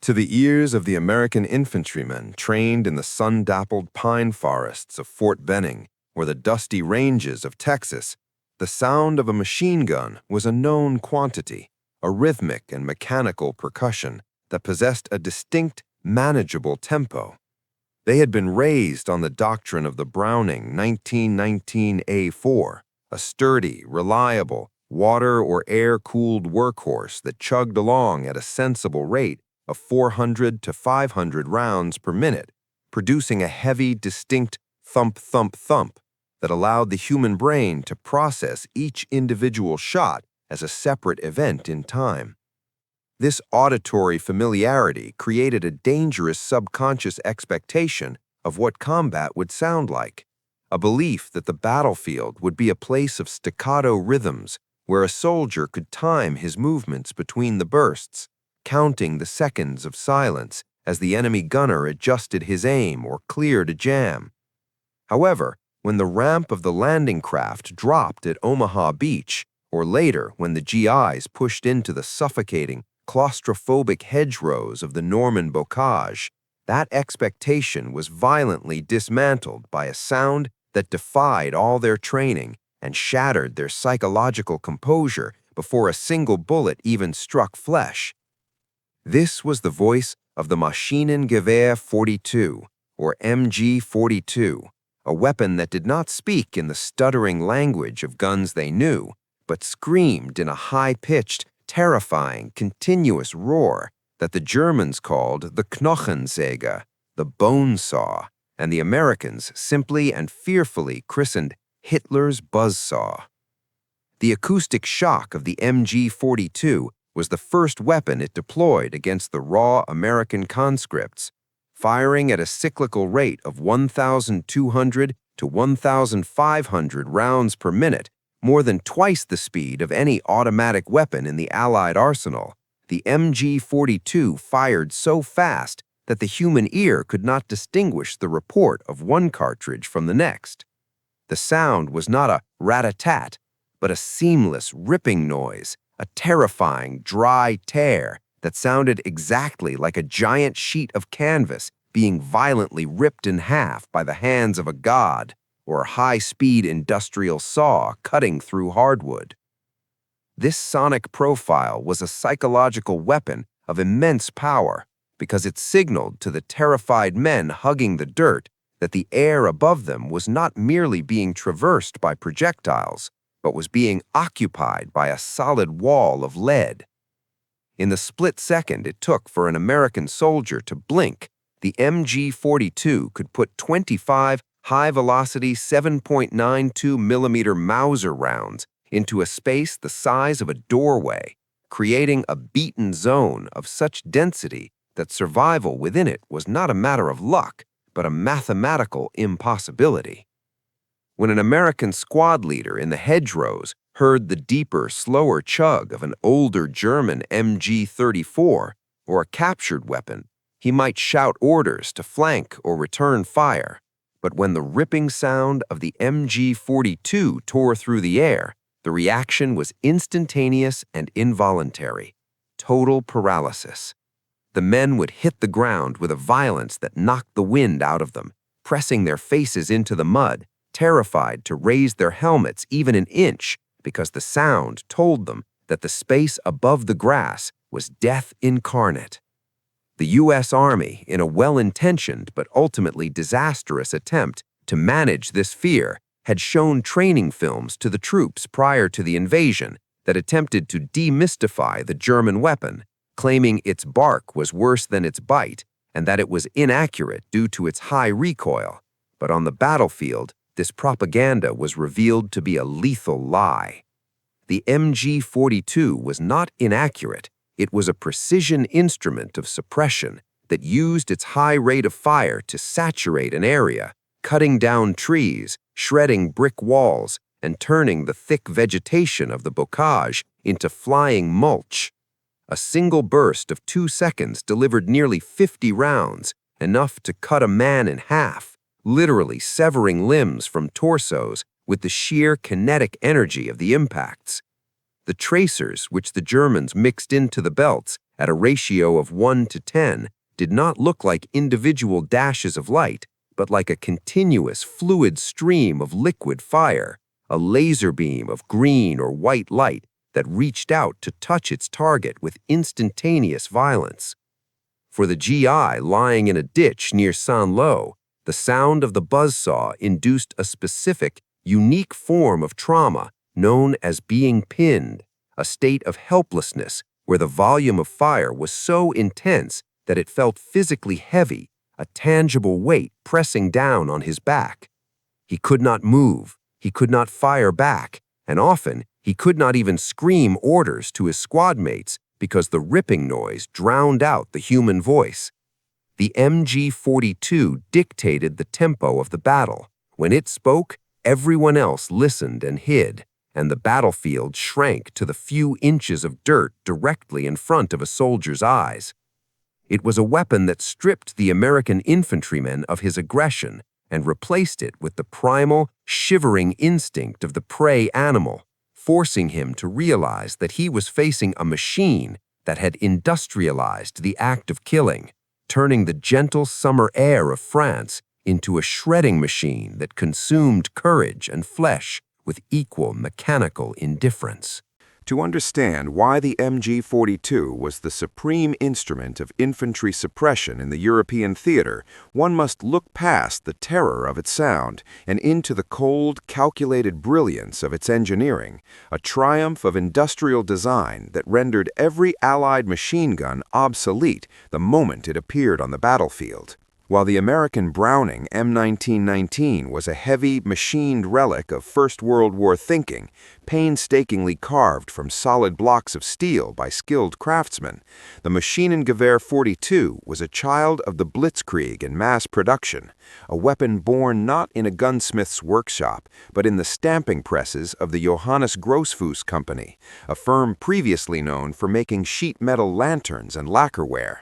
To the ears of the American infantrymen trained in the sun-dappled pine forests of Fort Benning or the dusty ranges of Texas, the sound of a machine gun was a known quantity, a rhythmic and mechanical percussion that possessed a distinct, manageable tempo. They had been raised on the doctrine of the Browning 1919A4, a sturdy, reliable, water or air-cooled workhorse that chugged along at a sensible rate of 400 to 500 rounds per minute, producing a heavy, distinct thump, thump, thump that allowed the human brain to process each individual shot as a separate event in time. This auditory familiarity created a dangerous subconscious expectation of what combat would sound like, a belief that the battlefield would be a place of staccato rhythms where a soldier could time his movements between the bursts, counting the seconds of silence as the enemy gunner adjusted his aim or cleared a jam. However, when the ramp of the landing craft dropped at Omaha Beach, or later when the GIs pushed into the suffocating, claustrophobic hedgerows of the Norman bocage, that expectation was violently dismantled by a sound that defied all their training and shattered their psychological composure before a single bullet even struck flesh. This was the voice of the Maschinengewehr 42, or MG-42, a weapon that did not speak in the stuttering language of guns they knew, but screamed in a high-pitched, terrifying, continuous roar that the Germans called the Knochensäge, the bone saw, and the Americans simply and fearfully christened Hitler's Buzzsaw. The acoustic shock of the MG-42 was the first weapon it deployed against the raw American conscripts, firing at a cyclical rate of 1,200 to 1,500 rounds per minute, more than twice the speed of any automatic weapon in the Allied arsenal. The MG-42 fired so fast that the human ear could not distinguish the report of one cartridge from the next. The sound was not a rat-a-tat, but a seamless, ripping noise, a terrifying, dry tear that sounded exactly like a giant sheet of canvas being violently ripped in half by the hands of a god, or a high-speed industrial saw cutting through hardwood. This sonic profile was a psychological weapon of immense power because it signaled to the terrified men hugging the dirt that the air above them was not merely being traversed by projectiles, but was being occupied by a solid wall of lead. In the split second it took for an American soldier to blink, the MG-42 could put 25 high-velocity 7.92mm Mauser rounds into a space the size of a doorway, creating a beaten zone of such density that survival within it was not a matter of luck, but a mathematical impossibility. When an American squad leader in the hedgerows heard the deeper, slower chug of an older German MG-34 or a captured weapon, he might shout orders to flank or return fire. But when the ripping sound of the MG-42 tore through the air, the reaction was instantaneous and involuntary. Total paralysis. The men would hit the ground with a violence that knocked the wind out of them, pressing their faces into the mud, terrified to raise their helmets even an inch because the sound told them that the space above the grass was death incarnate. The U.S. Army, in a well-intentioned but ultimately disastrous attempt to manage this fear, had shown training films to the troops prior to the invasion that attempted to demystify the German weapon, claiming its bark was worse than its bite and that it was inaccurate due to its high recoil. But on the battlefield, this propaganda was revealed to be a lethal lie. The MG-42 was not inaccurate. It was a precision instrument of suppression that used its high rate of fire to saturate an area, cutting down trees, shredding brick walls, and turning the thick vegetation of the bocage into flying mulch. A single burst of 2 seconds delivered nearly 50 rounds, enough to cut a man in half, literally severing limbs from torsos with the sheer kinetic energy of the impacts. The tracers, which the Germans mixed into the belts at a ratio of 1 to 10, did not look like individual dashes of light, but like a continuous fluid stream of liquid fire, a laser beam of green or white light that reached out to touch its target with instantaneous violence. For the GI lying in a ditch near Saint-Lô, the sound of the buzzsaw induced a specific, unique form of trauma known as being pinned, a state of helplessness where the volume of fire was so intense that it felt physically heavy, a tangible weight pressing down on his back. He could not move, he could not fire back, and often he could not even scream orders to his squad mates because the ripping noise drowned out the human voice. The MG-42 dictated the tempo of the battle. When it spoke, everyone else listened and hid, and the battlefield shrank to the few inches of dirt directly in front of a soldier's eyes. It was a weapon that stripped the American infantryman of his aggression and replaced it with the primal, shivering instinct of the prey animal, forcing him to realize that he was facing a machine that had industrialized the act of killing, turning the gentle summer air of France into a shredding machine that consumed courage and flesh with equal mechanical indifference. To understand why the MG-42 was the supreme instrument of infantry suppression in the European theater, one must look past the terror of its sound and into the cold, calculated brilliance of its engineering, a triumph of industrial design that rendered every Allied machine gun obsolete the moment it appeared on the battlefield. While the American Browning M1919 was a heavy, machined relic of First World War thinking, painstakingly carved from solid blocks of steel by skilled craftsmen, the Maschinengewehr 42 was a child of the Blitzkrieg in mass production, a weapon born not in a gunsmith's workshop, but in the stamping presses of the Johannes Grossfuss Company, a firm previously known for making sheet metal lanterns and lacquerware.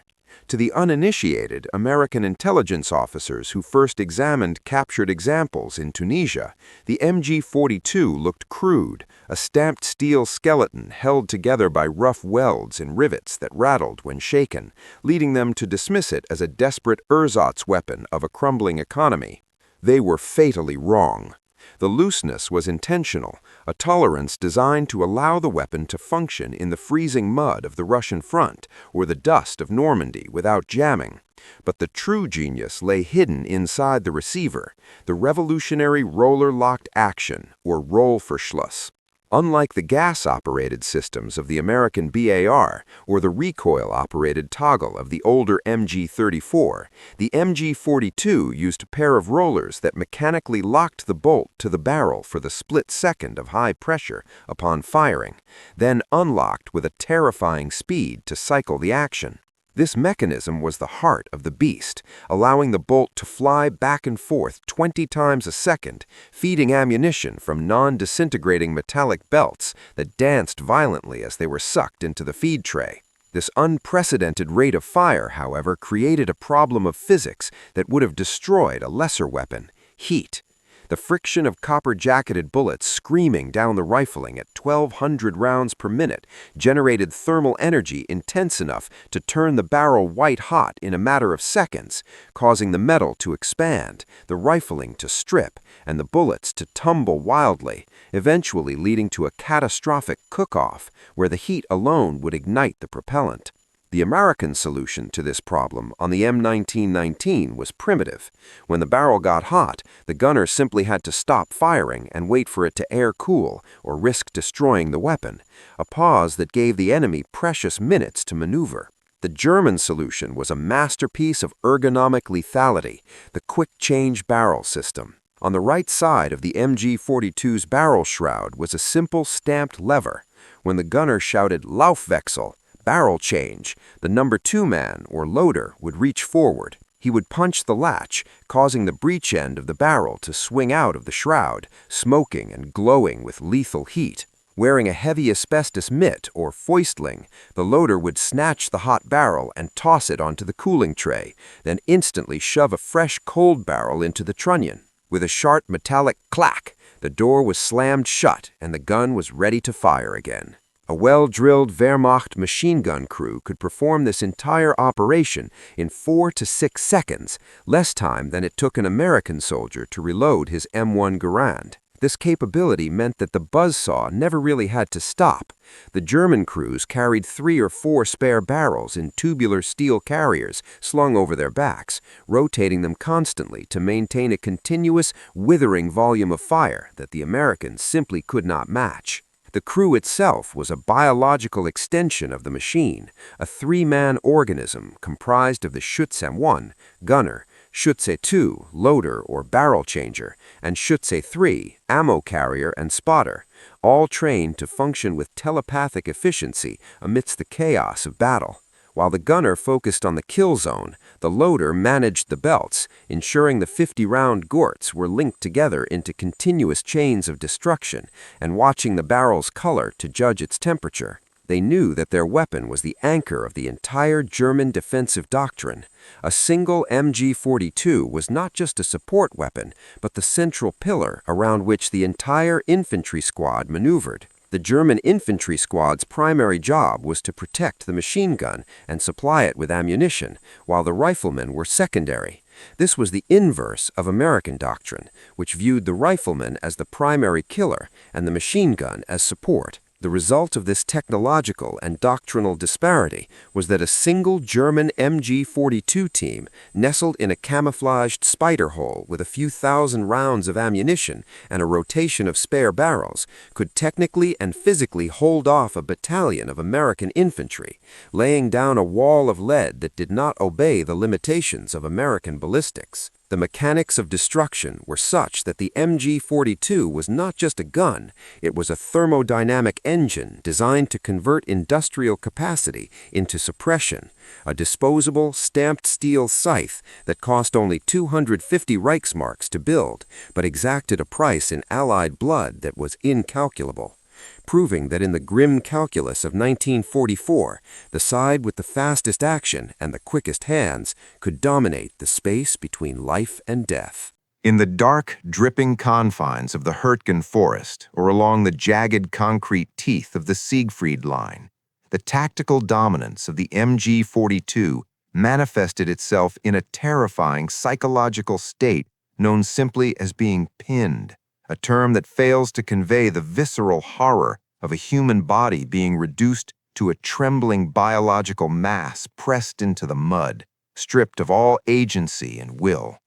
To the uninitiated American intelligence officers who first examined captured examples in Tunisia, the MG-42 looked crude, a stamped steel skeleton held together by rough welds and rivets that rattled when shaken, leading them to dismiss it as a desperate ersatz weapon of a crumbling economy. They were fatally wrong. The looseness was intentional, a tolerance designed to allow the weapon to function in the freezing mud of the Russian front or the dust of Normandy without jamming. But the true genius lay hidden inside the receiver, the revolutionary roller-locked action, or Rollverschluss. Unlike the gas-operated systems of the American BAR or the recoil-operated toggle of the older MG-34, the MG-42 used a pair of rollers that mechanically locked the bolt to the barrel for the split second of high pressure upon firing, then unlocked with a terrifying speed to cycle the action. This mechanism was the heart of the beast, allowing the bolt to fly back and forth 20 times a second, feeding ammunition from non-disintegrating metallic belts that danced violently as they were sucked into the feed tray. This unprecedented rate of fire, however, created a problem of physics that would have destroyed a lesser weapon: heat. The friction of copper-jacketed bullets screaming down the rifling at 1,200 rounds per minute generated thermal energy intense enough to turn the barrel white-hot in a matter of seconds, causing the metal to expand, the rifling to strip, and the bullets to tumble wildly, eventually leading to a catastrophic cook-off where the heat alone would ignite the propellant. The American solution to this problem on the M1919 was primitive. When the barrel got hot, the gunner simply had to stop firing and wait for it to air-cool or risk destroying the weapon, a pause that gave the enemy precious minutes to maneuver. The German solution was a masterpiece of ergonomic lethality, the quick-change barrel system. On the right side of the MG-42's barrel shroud was a simple stamped lever. When the gunner shouted "Laufwechsel," barrel change, the number 2 man, or loader, would reach forward. He would punch the latch, causing the breech end of the barrel to swing out of the shroud, smoking and glowing with lethal heat. Wearing a heavy asbestos mitt, or foistling, the loader would snatch the hot barrel and toss it onto the cooling tray, then instantly shove a fresh cold barrel into the trunnion. With a sharp metallic clack, the door was slammed shut and the gun was ready to fire again. A well-drilled Wehrmacht machine gun crew could perform this entire operation in 4 to 6 seconds, less time than it took an American soldier to reload his M1 Garand. This capability meant that the Buzzsaw never really had to stop. The German crews carried 3 or 4 spare barrels in tubular steel carriers slung over their backs, rotating them constantly to maintain a continuous, withering volume of fire that the Americans simply could not match. The crew itself was a biological extension of the machine, a 3-man organism comprised of the Schütze-1, gunner, Schütze-2, loader or barrel changer, and Schütze-3, ammo carrier and spotter, all trained to function with telepathic efficiency amidst the chaos of battle. While the gunner focused on the kill zone, the loader managed the belts, ensuring the 50-round gorts were linked together into continuous chains of destruction, and watching the barrel's color to judge its temperature. They knew that their weapon was the anchor of the entire German defensive doctrine. A single MG-42 was not just a support weapon, but the central pillar around which the entire infantry squad maneuvered. The German infantry squad's primary job was to protect the machine gun and supply it with ammunition, while the riflemen were secondary. This was the inverse of American doctrine, which viewed the rifleman as the primary killer and the machine gun as support. The result of this technological and doctrinal disparity was that a single German MG-42 team, nestled in a camouflaged spider hole with a few thousand rounds of ammunition and a rotation of spare barrels, could technically and physically hold off a battalion of American infantry, laying down a wall of lead that did not obey the limitations of American ballistics. The mechanics of destruction were such that the MG-42 was not just a gun, it was a thermodynamic engine designed to convert industrial capacity into suppression, a disposable, stamped steel scythe that cost only 250 Reichsmarks to build, but exacted a price in Allied blood that was incalculable, proving that in the grim calculus of 1944, the side with the fastest action and the quickest hands could dominate the space between life and death. In the dark, dripping confines of the Hurtgen forest, or along the jagged concrete teeth of the Siegfried Line, the tactical dominance of the MG-42 manifested itself in a terrifying psychological state known simply as being pinned, a term that fails to convey the visceral horror of a human body being reduced to a trembling biological mass pressed into the mud, stripped of all agency and will.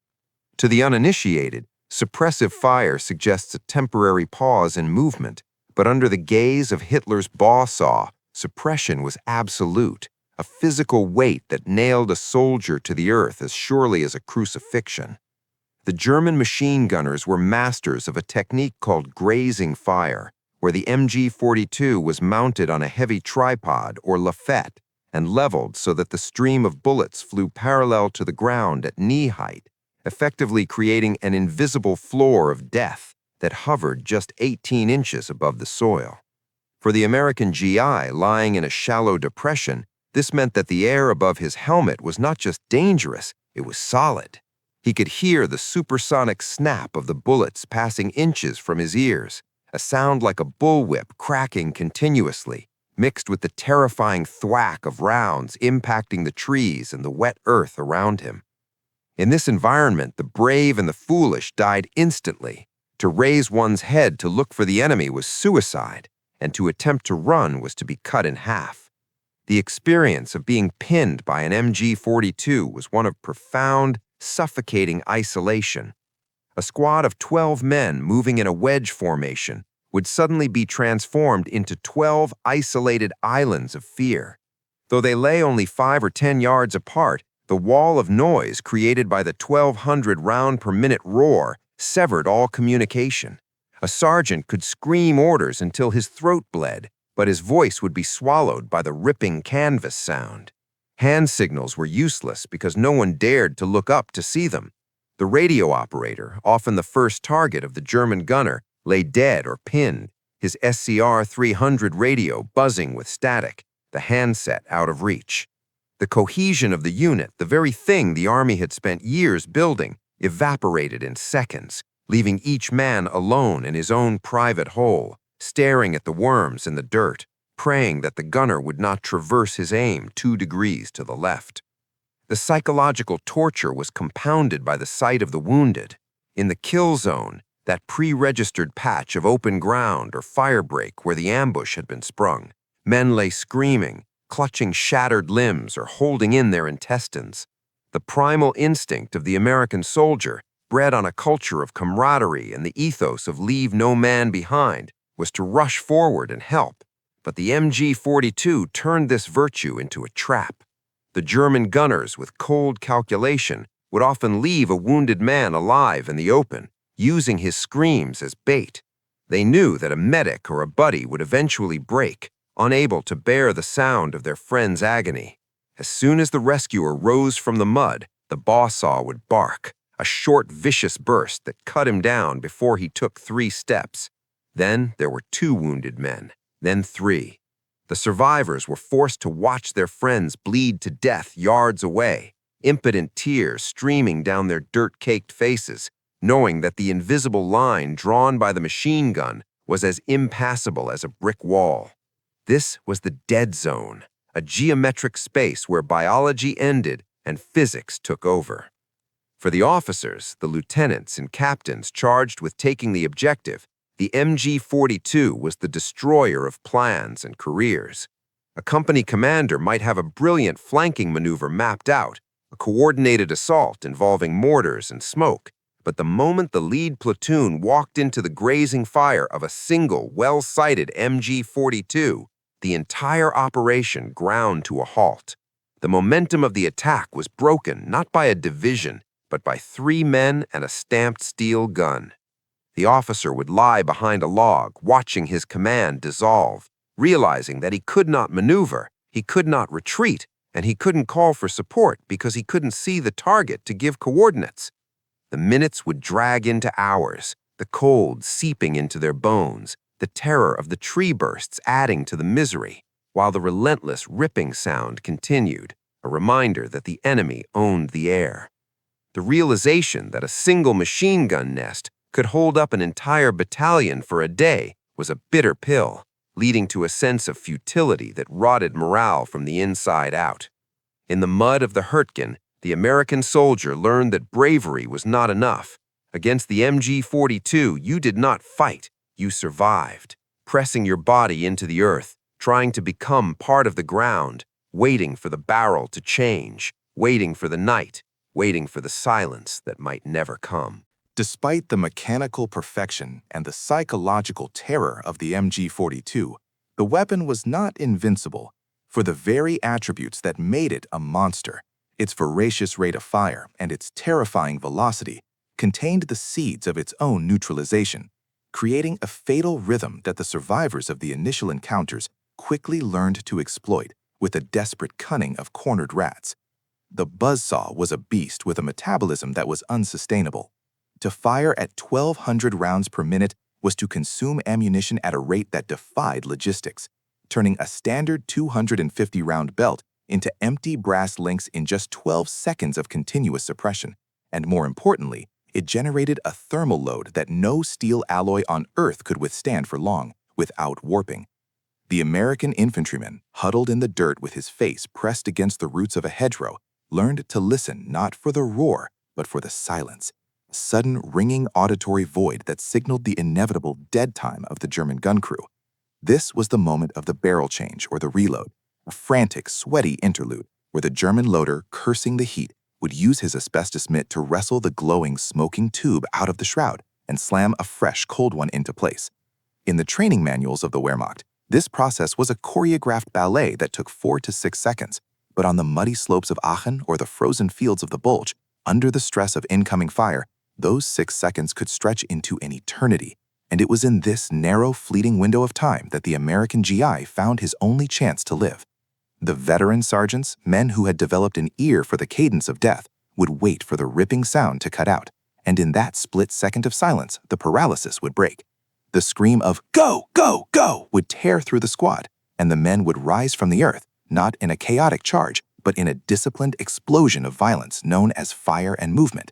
To the uninitiated, suppressive fire suggests a temporary pause in movement, but under the gaze of Hitler's Buzzsaw, suppression was absolute, a physical weight that nailed a soldier to the earth as surely as a crucifixion. The German machine gunners were masters of a technique called grazing fire, where the MG-42 was mounted on a heavy tripod or lafette and leveled so that the stream of bullets flew parallel to the ground at knee height, effectively creating an invisible floor of death that hovered just 18 inches above the soil. For the American GI lying in a shallow depression, this meant that the air above his helmet was not just dangerous, it was solid. He could hear the supersonic snap of the bullets passing inches from his ears, a sound like a bullwhip cracking continuously, mixed with the terrifying thwack of rounds impacting the trees and the wet earth around him. In this environment, the brave and the foolish died instantly. To raise one's head to look for the enemy was suicide, and to attempt to run was to be cut in half. The experience of being pinned by an MG-42 was one of profound, suffocating isolation. A squad of 12 men moving in a wedge formation would suddenly be transformed into 12 isolated islands of fear. Though they lay only 5 or 10 yards apart, the wall of noise created by the 1,200 round per minute roar severed all communication. A sergeant could scream orders until his throat bled, but his voice would be swallowed by the ripping canvas sound. Hand signals were useless because no one dared to look up to see them. The radio operator, often the first target of the German gunner, lay dead or pinned, his SCR-300 radio buzzing with static, the handset out of reach. The cohesion of the unit, the very thing the Army had spent years building, evaporated in seconds, leaving each man alone in his own private hole, staring at the worms in the dirt. praying that the gunner would not traverse his aim 2 degrees to the left. The psychological torture was compounded by the sight of the wounded. In the kill zone, that pre-registered patch of open ground or firebreak where the ambush had been sprung, men lay screaming, clutching shattered limbs or holding in their intestines. The primal instinct of the American soldier, bred on a culture of camaraderie and the ethos of leave no man behind, was to rush forward and help. But the MG-42 turned this virtue into a trap. The German gunners, with cold calculation, would often leave a wounded man alive in the open, using his screams as bait. They knew that a medic or a buddy would eventually break, unable to bear the sound of their friend's agony. As soon as the rescuer rose from the mud, the Buzzsaw would bark, a short, vicious burst that cut him down before he took 3 steps. Then there were 2 wounded men, then 3. The survivors were forced to watch their friends bleed to death yards away, impotent tears streaming down their dirt-caked faces, knowing that the invisible line drawn by the machine gun was as impassable as a brick wall. This was the dead zone, a geometric space where biology ended and physics took over. For the officers, the lieutenants and captains charged with taking the objective, the MG-42 was the destroyer of plans and careers. A company commander might have a brilliant flanking maneuver mapped out, a coordinated assault involving mortars and smoke, but the moment the lead platoon walked into the grazing fire of a single, well-sighted MG-42, the entire operation ground to a halt. The momentum of the attack was broken not by a division, but by 3 men and a stamped steel gun. The officer would lie behind a log, watching his command dissolve, realizing that he could not maneuver, he could not retreat, and he couldn't call for support because he couldn't see the target to give coordinates. The minutes would drag into hours, the cold seeping into their bones, the terror of the tree bursts adding to the misery, while the relentless ripping sound continued, a reminder that the enemy owned the air. The realization that a single machine gun nest could hold up an entire battalion for a day was a bitter pill, leading to a sense of futility that rotted morale from the inside out. In the mud of the Hurtgen, the American soldier learned that bravery was not enough. Against the MG-42, you did not fight, you survived, pressing your body into the earth, trying to become part of the ground, waiting for the barrel to change, waiting for the night, waiting for the silence that might never come. Despite the mechanical perfection and the psychological terror of the MG-42, the weapon was not invincible for the very attributes that made it a monster. Its voracious rate of fire and its terrifying velocity contained the seeds of its own neutralization, creating a fatal rhythm that the survivors of the initial encounters quickly learned to exploit with the desperate cunning of cornered rats. The Buzzsaw was a beast with a metabolism that was unsustainable. To fire at 1,200 rounds per minute was to consume ammunition at a rate that defied logistics, turning a standard 250-round belt into empty brass links in just 12 seconds of continuous suppression. And more importantly, it generated a thermal load that no steel alloy on Earth could withstand for long without warping. The American infantryman, huddled in the dirt with his face pressed against the roots of a hedgerow, learned to listen not for the roar, but for the silence. A sudden ringing auditory void that signaled the inevitable dead time of the German gun crew. This was the moment of the barrel change or the reload, a frantic, sweaty interlude where the German loader, cursing the heat, would use his asbestos mitt to wrestle the glowing, smoking tube out of the shroud and slam a fresh, cold one into place. In the training manuals of the Wehrmacht, this process was a choreographed ballet that took 4 to 6 seconds, but on the muddy slopes of Aachen or the frozen fields of the Bulge, under the stress of incoming fire, those 6 seconds could stretch into an eternity, and it was in this narrow, fleeting window of time that the American GI found his only chance to live. The veteran sergeants, men who had developed an ear for the cadence of death, would wait for the ripping sound to cut out, and in that split second of silence, the paralysis would break. The scream of "Go, go, go!" would tear through the squad, and the men would rise from the earth, not in a chaotic charge, but in a disciplined explosion of violence known as fire and movement.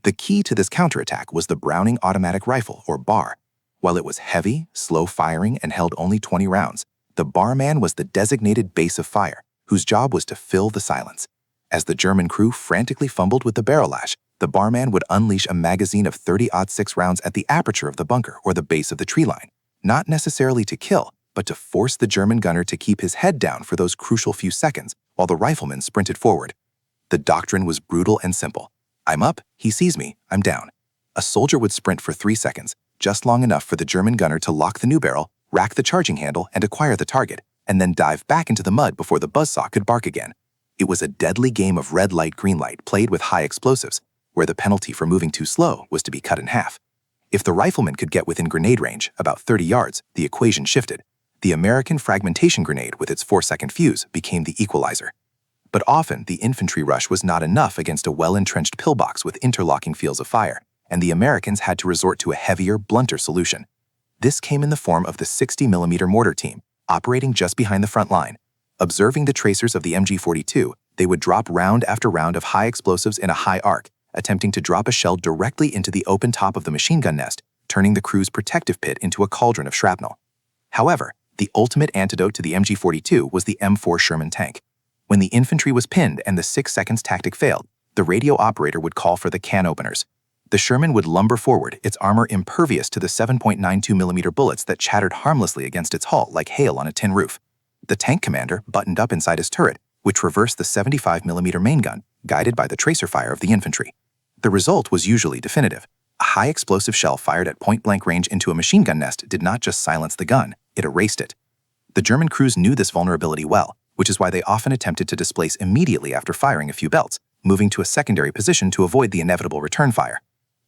The key to this counterattack was the Browning automatic rifle, or BAR. While it was heavy, slow-firing, and held only 20 rounds, The barman was the designated base of fire, whose job was to fill the silence. As the German crew frantically fumbled with the barrel lash, the barman would unleash a magazine of 30-06 rounds at the aperture of the bunker or the base of the tree line, not necessarily to kill, but to force the German gunner to keep his head down for those crucial few seconds while the rifleman sprinted forward. The doctrine was brutal and simple. I'm up, he sees me, I'm down. A soldier would sprint for 3 seconds, just long enough for the German gunner to lock the new barrel, rack the charging handle, and acquire the target, and then dive back into the mud before the buzzsaw could bark again. It was a deadly game of red light, green light played with high explosives, where the penalty for moving too slow was to be cut in half. If the rifleman could get within grenade range, about 30 yards, the equation shifted. The American fragmentation grenade with its 4-second fuse became the equalizer. But often, the infantry rush was not enough against a well-entrenched pillbox with interlocking fields of fire, and the Americans had to resort to a heavier, blunter solution. This came in the form of the 60mm mortar team, operating just behind the front line. Observing the tracers of the MG-42, they would drop round after round of high explosives in a high arc, attempting to drop a shell directly into the open top of the machine gun nest, turning the crew's protective pit into a cauldron of shrapnel. However, the ultimate antidote to the MG-42 was the M4 Sherman tank. When the infantry was pinned and the 6 seconds tactic failed, the radio operator would call for the can openers. The Sherman would lumber forward, its armor impervious to the 7.92mm bullets that chattered harmlessly against its hull like hail on a tin roof. The tank commander buttoned up inside his turret, which reversed the 75mm main gun, guided by the tracer fire of the infantry. The result was usually definitive. A high explosive shell fired at point-blank range into a machine gun nest did not just silence the gun, it erased it. The German crews knew this vulnerability well, which is why they often attempted to displace immediately after firing a few belts, moving to a secondary position to avoid the inevitable return fire.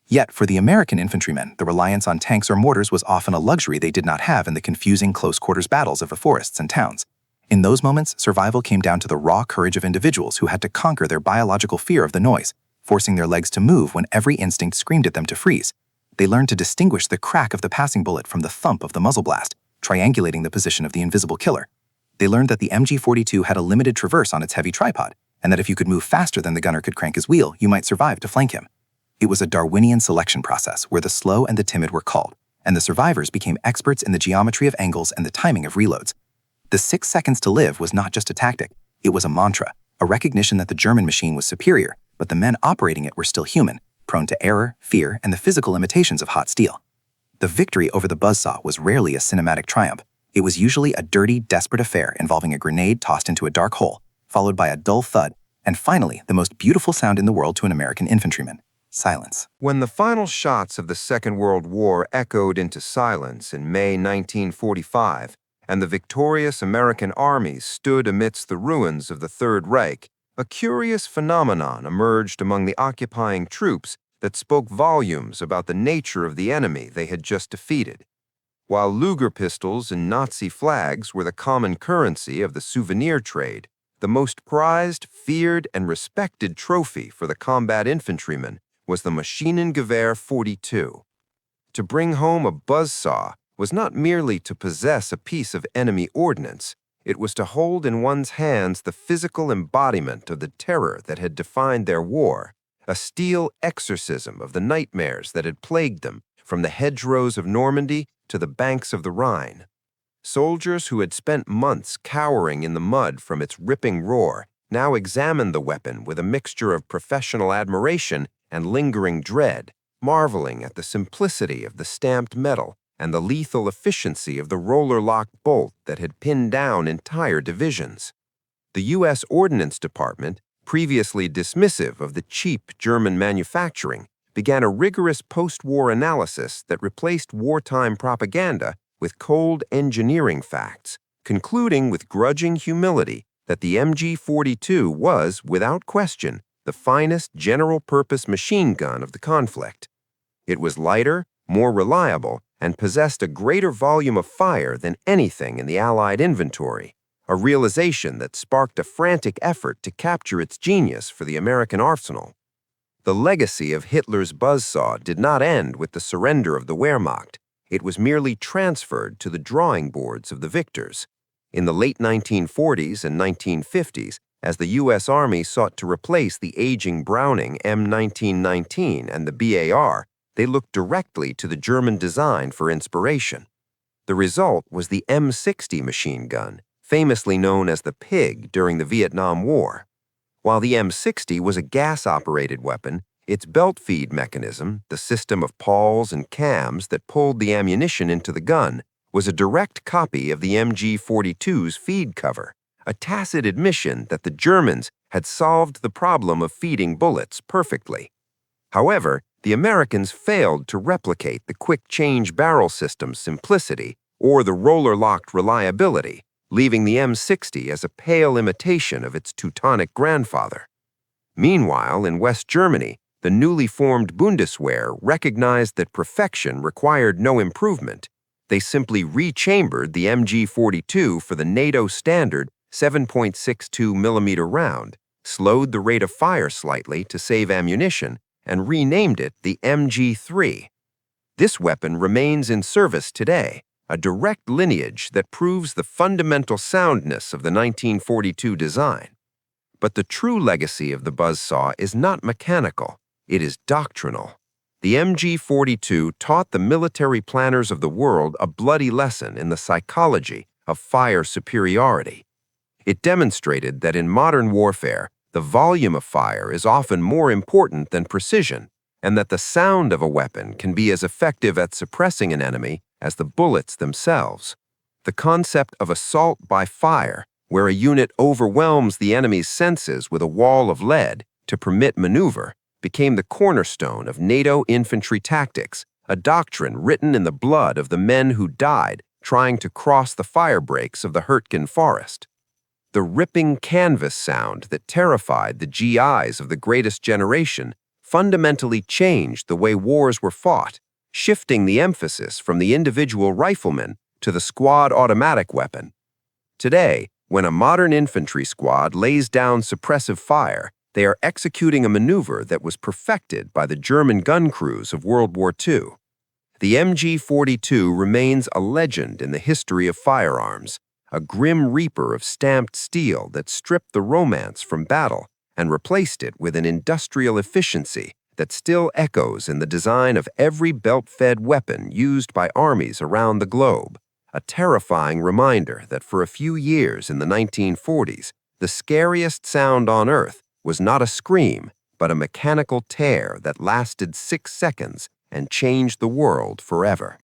Yet, for the American infantrymen, the reliance on tanks or mortars was often a luxury they did not have in the confusing close-quarters battles of the forests and towns. In those moments, survival came down to the raw courage of individuals who had to conquer their biological fear of the noise, forcing their legs to move when every instinct screamed at them to freeze. They learned to distinguish the crack of the passing bullet from the thump of the muzzle blast, triangulating the position of the invisible killer. They learned that the MG-42 had a limited traverse on its heavy tripod, and that if you could move faster than the gunner could crank his wheel, you might survive to flank him. It was a Darwinian selection process where the slow and the timid were culled, and the survivors became experts in the geometry of angles and the timing of reloads. The 6 seconds to live was not just a tactic, it was a mantra, a recognition that the German machine was superior, but the men operating it were still human, prone to error, fear, and the physical limitations of hot steel. The victory over the Buzzsaw was rarely a cinematic triumph. It was usually a dirty, desperate affair involving a grenade tossed into a dark hole, followed by a dull thud, and finally, the most beautiful sound in the world to an American infantryman: silence. When the final shots of the Second World War echoed into silence in May 1945, and the victorious American armies stood amidst the ruins of the Third Reich, a curious phenomenon emerged among the occupying troops that spoke volumes about the nature of the enemy they had just defeated. While Luger pistols and Nazi flags were the common currency of the souvenir trade, the most prized, feared, and respected trophy for the combat infantryman was the Maschinengewehr 42. To bring home a buzzsaw was not merely to possess a piece of enemy ordnance, it was to hold in one's hands the physical embodiment of the terror that had defined their war, a steel exorcism of the nightmares that had plagued them from the hedgerows of Normandy to the banks of the Rhine. Soldiers who had spent months cowering in the mud from its ripping roar now examined the weapon with a mixture of professional admiration and lingering dread, marveling at the simplicity of the stamped metal and the lethal efficiency of the roller-locked bolt that had pinned down entire divisions. The U.S. Ordnance Department, previously dismissive of the cheap German manufacturing, began a rigorous post-war analysis that replaced wartime propaganda with cold engineering facts, concluding with grudging humility that the MG-42 was, without question, the finest general-purpose machine gun of the conflict. It was lighter, more reliable, and possessed a greater volume of fire than anything in the Allied inventory, a realization that sparked a frantic effort to capture its genius for the American arsenal. The legacy of Hitler's Buzzsaw did not end with the surrender of the Wehrmacht. It was merely transferred to the drawing boards of the victors. In the late 1940s and 1950s, as the U.S. Army sought to replace the aging Browning M1919 and the BAR, they looked directly to the German design for inspiration. The result was the M60 machine gun, famously known as the Pig during the Vietnam War. While the M60 was a gas-operated weapon, its belt feed mechanism, the system of pawls and cams that pulled the ammunition into the gun, was a direct copy of the MG42's feed cover, a tacit admission that the Germans had solved the problem of feeding bullets perfectly. However, the Americans failed to replicate the quick-change barrel system's simplicity or the roller-locked reliability, leaving the M60 as a pale imitation of its Teutonic grandfather. Meanwhile, in West Germany, the newly formed Bundeswehr recognized that perfection required no improvement. They simply rechambered the MG42 for the NATO standard 7.62mm round, slowed the rate of fire slightly to save ammunition, and renamed it the MG3. This weapon remains in service today, a direct lineage that proves the fundamental soundness of the 1942 design. But the true legacy of the Buzzsaw is not mechanical, it is doctrinal. The MG42 taught the military planners of the world a bloody lesson in the psychology of fire superiority. It demonstrated that in modern warfare, the volume of fire is often more important than precision, and that the sound of a weapon can be as effective at suppressing an enemy as the bullets themselves. The concept of assault by fire, where a unit overwhelms the enemy's senses with a wall of lead to permit maneuver, became the cornerstone of NATO infantry tactics, a doctrine written in the blood of the men who died trying to cross the fire breaks of the Hurtgen forest. The ripping canvas sound that terrified the GIs of the greatest generation fundamentally changed the way wars were fought, shifting the emphasis from the individual rifleman to the squad automatic weapon. Today, when a modern infantry squad lays down suppressive fire, they are executing a maneuver that was perfected by the German gun crews of World War II. The MG42 remains a legend in the history of firearms, a grim reaper of stamped steel that stripped the romance from battle and replaced it with an industrial efficiency that still echoes in the design of every belt-fed weapon used by armies around the globe, a terrifying reminder that for a few years in the 1940s, the scariest sound on Earth was not a scream, but a mechanical tear that lasted 6 seconds and changed the world forever.